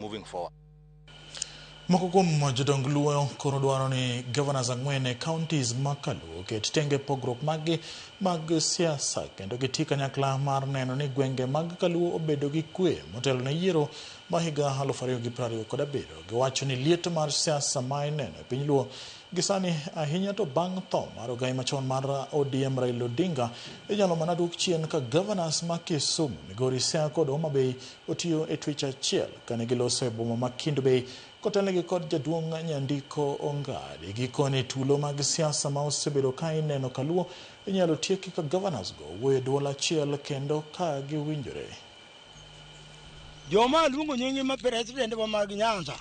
moving forward. Moko kuom Jodong Luo koro dwaro ni gavanas ang'wen e counties ma Kaluo ket tenge pogruok mag siasa kendo giti kanyakla mar neno ni gwenge mag Kaluo obedo gi kwe motelo ne yiero ma higa 2027. Giwacho ni liet mar siasa ma ineno e piny Luo gisani ahinya to bang' tho mar ogai machon mar ODM Raila Odinga inyalo mana dwok chien ka gavanas ma Kisumu, Migori, Siaya kod Homa Bay otiyo e twech achiel kane giloso e boma ma Kendu Bay kotelnegi kod jaduong' Nyandiko Ongadi. Gikone tulo mag siasa ma osebedo ka ineno Kaluo inyalo tieki ka gavanas go wuoyo e dwol achiel kendo ka giwinjore. Joma luongo nyingi ma president wa mag Nyanza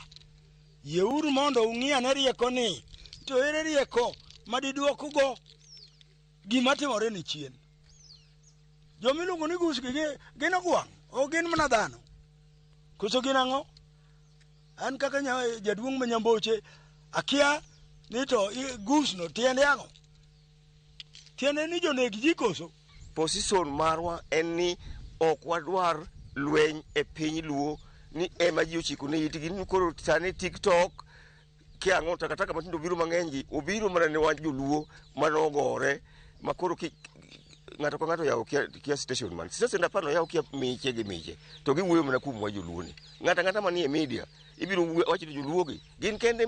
yeuru mondo ung'iane rieko ni to ere rieko madiduoko go gima timore ni chien. Jomiluongo ni gus gin ogwang' o gin mana dhano koso gin ang'o? An kaka jaduong' ma Nyamboche akia ni to gus no tiende ang'o? Tiende ni joneg ji koso? Position marwa en ni ok wadwar lweny e piny Luo ni ema ji ochiko ne itgi ni koro sani TikTok kiang'o takataka matindo biro mang'eny gi obiro mana ne wan joluo manogore makoro ng'ato ka ng'ato yawo kia station man station apano yawo kia miche gi miche to giwuoyo mana kuom wa joluo ni ng'ata manie media ibiro wacho ni joluo gi gin kende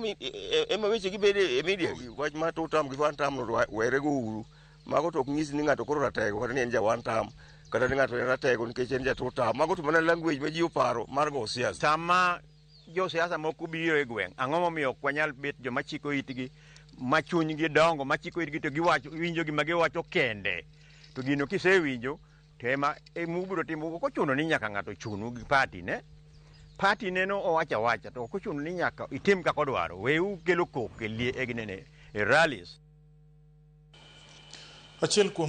ema weche gibede e media gi wach ma to tam gi wan tam no were go uru mago to ng'is ni ng'ato koro ratego kata ni en ja wan tam kata ni ng'ato en ratego nikech en ja to tam mago to mana language ma ji oparo mar go siasa. Sama jo siasa moko biro e gweng' ang'o momiyo ok wanyal bet joma chiko itgi ma chunygi dongo ma chiko itgi to giwacho winjo gima giwacho kende to gino kisewinjo to ema mubiro timo ko chuno ni nyaka ng'ato chunu gi party ne no owacha to ko chuno ni nyaka itim kaka odwaro weu kelo kok e rallies. Achiel kuom